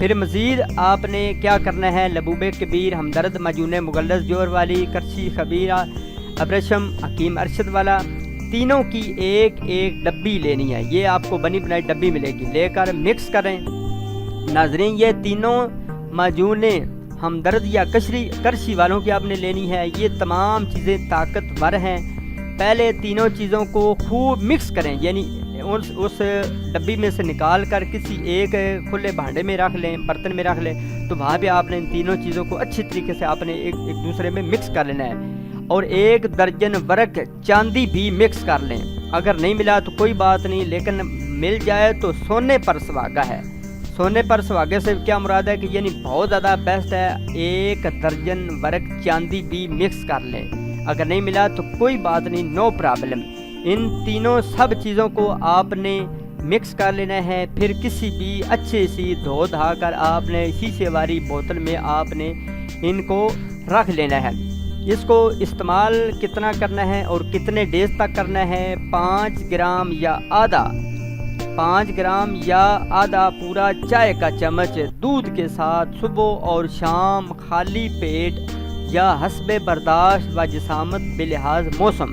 پھر مزید آپ نے کیا کرنا ہے، لبوب کبیر، ہمدرد، مجون مغلظ، جوہر والی، کرچی خبیرہ، ابرشم، حکیم ارشد والا، تینوں کی ایک ایک ڈبی لینی ہے۔ یہ آپ کو بنی بنائی ڈبی ملے گی، لے کر مکس کریں۔ ناظرین یہ تینوں معجونیں ہمدرد یا کرشی والوں کی آپ نے لینی ہے۔ یہ تمام چیزیں طاقتور ہیں۔ پہلے تینوں چیزوں کو خوب مکس کریں، یعنی اس ڈبی میں سے نکال کر کسی ایک کھلے بھانڈے میں رکھ لیں، برتن میں رکھ لیں، تو وہاں پہ آپ نے ان تینوں چیزوں کو اچھی طریقے سے آپ نے ایک دوسرے میں مکس کر لینا ہے۔ اور 1 درجن ورق چاندی بھی مکس کر لیں۔ اگر نہیں ملا تو کوئی بات نہیں، لیکن مل جائے تو سونے پر سہاگا ہے۔ سونے پر سہاگے سے کیا مراد ہے کہ یعنی بہت زیادہ بیسٹ ہے۔ 1 درجن ورق چاندی بھی مکس کر لیں۔ اگر نہیں ملا تو کوئی بات نہیں، نو پرابلم۔ ان تینوں سب چیزوں کو آپ نے مکس کر لینا ہے۔ پھر کسی بھی اچھے سی دھو دھا کر آپ نے شیشے والی بوتل میں آپ نے ان کو رکھ لینا ہے۔ اس کو استعمال کتنا کرنا ہے اور کتنے ڈیز تک کرنا ہے؟ 5 گرام یا آدھا پورا چائے کا چمچ دودھ کے ساتھ صبح اور شام خالی پیٹ یا حسب برداشت و جسامت بلحاظ موسم۔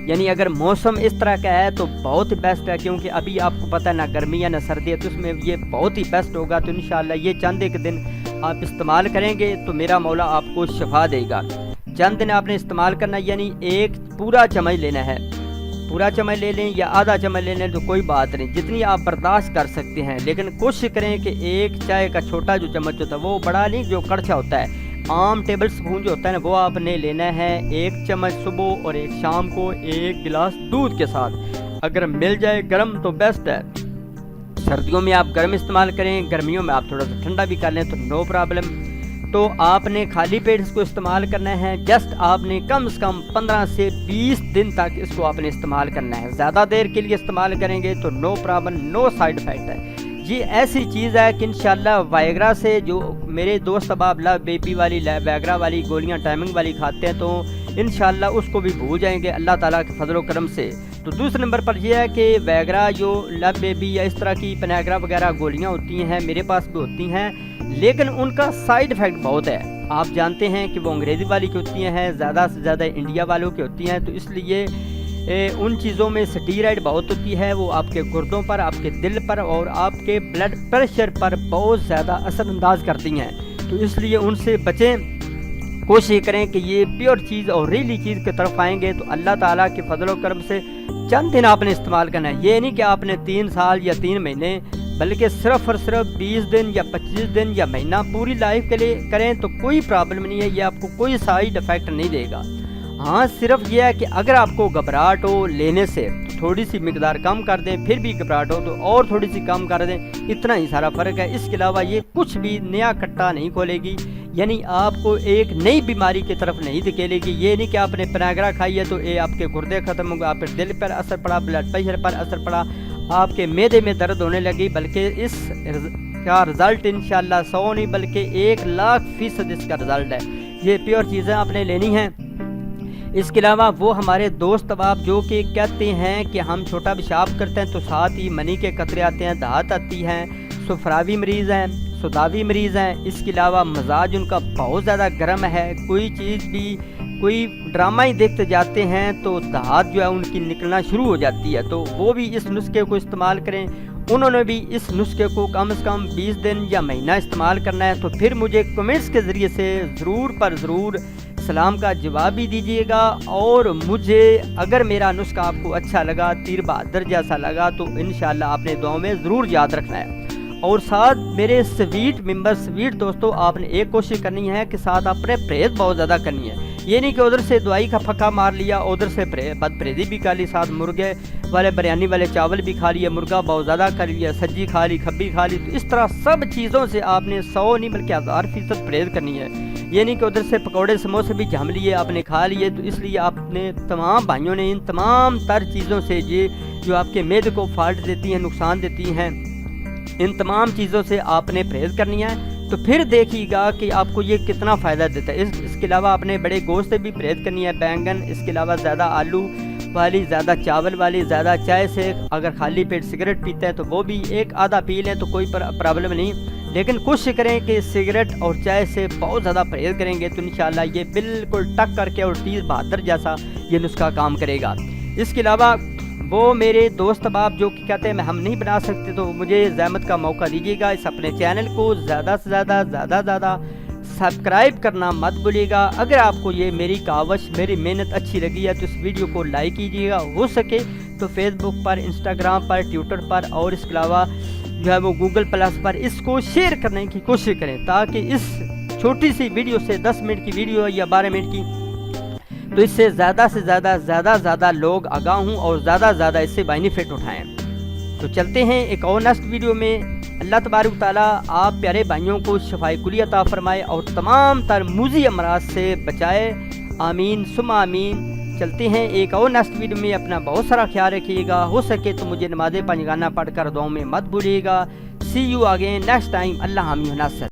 یعنی اگر موسم اس طرح کا ہے تو بہت ہی بیسٹ ہے، کیونکہ ابھی آپ کو پتہ ہے نہ گرمی ہے نہ سردی ہے، تو اس میں یہ بہت ہی بیسٹ ہوگا۔ تو انشاءاللہ یہ چند ایک دن آپ استعمال کریں گے تو میرا مولا آپ کو شفا دے گا۔ چند دن آپ نے استعمال کرنا، یعنی 1 پورا چمچ لینا ہے۔ پورا چمچ لے لیں یا آدھا چمچ لے لیں تو کوئی بات نہیں، جتنی آپ برداشت کر سکتے ہیں، لیکن کوشش کریں کہ 1 چائے کا چھوٹا جو چمچ ہوتا ہے وہ بڑا نہیں، جو کڑچھا ہوتا ہے، عام ٹیبل سپون جو ہوتا ہے نا، وہ آپ نے لینا ہے۔ 1 چمچ صبح اور 1 شام کو 1 گلاس دودھ کے ساتھ۔ اگر مل جائے گرم تو بیسٹ ہے۔ سردیوں میں آپ گرم استعمال کریں، گرمیوں میں آپ تھوڑا سا ٹھنڈا بھی کر لیں تو نو پرابلم۔ تو آپ نے خالی پیٹ اس کو استعمال کرنا ہے۔ جسٹ آپ نے کم سے کم 15 سے 20 دن تک اس کو آپ نے استعمال کرنا ہے۔ زیادہ دیر کے لیے استعمال کریں گے تو نو پرابلم، نو سائیڈ افیکٹ ہے۔ یہ ایسی چیز ہے کہ انشاءاللہ وائگرا سے، جو میرے دوست اب بیبی والی وائگرا والی گولیاں ٹائمنگ والی کھاتے ہیں تو انشاءاللہ اس کو بھی بھول جائیں گے اللہ تعالیٰ کے فضل و کرم سے۔ تو دوسرے نمبر پر یہ ہے کہ وائگرا جو لب بیبی یا اس طرح کی پنیگرا وغیرہ گولیاں ہوتی ہیں، میرے پاس بھی ہوتی ہیں، لیکن ان کا سائیڈ افیکٹ بہت ہے۔ آپ جانتے ہیں کہ وہ انگریزی والی کی ہوتی ہیں، زیادہ سے زیادہ انڈیا والوں کی ہوتی ہیں، تو اس لیے ان چیزوں میں سٹیرائڈ بہت ہوتی ہے، وہ آپ کے گردوں پر، آپ کے دل پر اور آپ کے بلڈ پریشر پر بہت زیادہ اثر انداز کرتی ہیں۔ تو اس لیے ان سے بچیں، کوشش کریں کہ یہ پیور چیز اور ریلی چیز کی طرف آئیں گے تو اللہ تعالیٰ کے فضل و کرم سے چند دن آپ نے استعمال کرنا ہے۔ یہ نہیں کہ آپ نے 3 سال یا 3 مہینے، بلکہ صرف اور صرف 20 دن یا 25 دن یا مہینہ پوری لائف کے لیے کریں تو کوئی پرابلم نہیں ہے، یہ آپ کو کوئی سائیڈ افیکٹ نہیں دے گا۔ ہاں صرف یہ ہے کہ اگر آپ کو گھبراہٹ ہو لینے سے تو تھوڑی سی مقدار کم کر دیں، پھر بھی گھبراہٹ ہو تو اور تھوڑی سی کم کر دیں، اتنا ہی سارا فرق ہے۔ اس کے علاوہ یہ کچھ بھی نیا کٹا نہیں کھولے گی، یعنی آپ کو ایک نئی بیماری کی طرف نہیں دھکیلے گی۔ یہ نہیں کہ آپ نے پنیگرا کھائی ہے تو یہ آپ کے گردے ختم ہو گئے، آپ کے دل پر اثر پڑا، بلڈ پریشر پر اثر پڑا، آپ کے معدے میں درد ہونے لگی، بلکہ اس کا رزلٹ انشاءاللہ 100 نہیں بلکہ 1,00,000% اس کا رزلٹ ہے۔ یہ پیور چیزیں آپ نے لینی ہیں۔ اس کے علاوہ وہ ہمارے دوست احباب جو کہ کہتے ہیں کہ ہم چھوٹا پیشاب کرتے ہیں تو ساتھ ہی منی کے قطرے آتے ہیں، دھات آتی ہیں، سفراوی مریض ہیں، سداوی مریض ہیں، اس کے علاوہ مزاج ان کا بہت زیادہ گرم ہے، کوئی چیز بھی کوئی ڈرامہ ہی دیکھتے جاتے ہیں تو دھات جو ہے ان کی نکلنا شروع ہو جاتی ہے، تو وہ بھی اس نسخے کو استعمال کریں۔ انہوں نے بھی اس نسخے کو کم سے کم 20 دن یا مہینہ استعمال کرنا ہے۔ تو پھر مجھے کمنٹس کے ذریعے سے ضرور سلام کا جواب بھی دیجیے گا، اور مجھے اگر میرا نسخہ آپ کو اچھا لگا، تیر بہادر جیسا لگا، تو انشاءاللہ آپ نے دعاؤں میں ضرور یاد رکھنا ہے۔ اور ساتھ میرے سویٹ دوستوں، آپ نے ایک کوشش کرنی ہے کہ ساتھ اپنے پرہیز بہت زیادہ کرنی ہے۔ یہ نہیں کہ ادھر سے دوائی کا پھکا مار لیا، ادھر سے بد پرہیزی بھی کر لی، ساتھ مرغے والے بریانی والے چاول بھی کھا لیے، مرغا بہت زیادہ کر لیا، سجی کھا لی، کھبی کھا لی، تو اس طرح سب چیزوں سے آپ نے 100 نہیں بلکہ 1000% پرہیز کرنی ہے۔ یہ نہیں کہ ادھر سے پکوڑے سموسے بھی جم لیے، آپ نے کھا لیے، تو اس لیے آپ نے تمام بھائیوں نے ان تمام تر چیزوں سے جو آپ کے معدے کو فالٹ دیتی ہیں، نقصان دیتی ہیں، ان تمام چیزوں سے آپ نے پرہیز کرنی ہے۔ تو پھر دیکھیے گا کہ آپ کو یہ کتنا فائدہ دیتا ہے۔ اس کے علاوہ آپ نے بڑے گوشت سے بھی پرہیز کرنی ہے، بینگن، اس کے علاوہ زیادہ آلو والی، زیادہ چاول والی، زیادہ چائے سے، اگر خالی پیٹ سگریٹ پیتے ہیں تو وہ بھی 1 آدھا پی لیں تو کوئی پرابلم نہیں، لیکن کوشش کریں کہ سگریٹ اور چائے سے بہت زیادہ پرہیز کریں گے تو انشاءاللہ یہ بالکل ٹک کر کے اور تیز بہادر جیسا یہ نسخہ کام کرے گا۔ اس کے علاوہ وہ میرے دوست احباب جو کہ کہتے ہیں ہم نہیں بنا سکتے تو مجھے زحمت کا موقع دیجیے گا، اس اپنے چینل کو زیادہ سے زیادہ سبسکرائب کرنا مت بھولیے گا۔ اگر آپ کو یہ میری کاوش میری محنت اچھی لگی ہے تو اس ویڈیو کو لائک کیجیے گا، ہو سکے تو فیس بک پر، انسٹاگرام پر، ٹویٹر پر اور اس کے علاوہ جو ہے وہ گوگل پلس پر اس کو شیئر کرنے کی کوشش کریں تاکہ اس چھوٹی سی ویڈیو سے 10 منٹ کی ویڈیو یا 12 منٹ کی تو اس سے زیادہ لوگ آگاہ ہوں اور زیادہ اس سے بینیفٹ اٹھائیں۔ تو چلتے ہیں ایک اور نیکسٹ ویڈیو میں۔ اللہ تبارک تعالیٰ آپ پیارے بھائیوں کو شفائے کلی عطا فرمائے اور تمام تر موذی امراض سے بچائے، آمین ثم آمین۔ چلتے ہیں ایک اور نیکسٹ ویڈیو میں، اپنا بہت سارا خیال رکھیے گا، ہو سکے تو مجھے نماز پنجگانہ پڑھ کر دعاؤں میں مت بھولیے گا۔ سی یو اگین نیکسٹ ٹائم، اللہ حامی و ناصر۔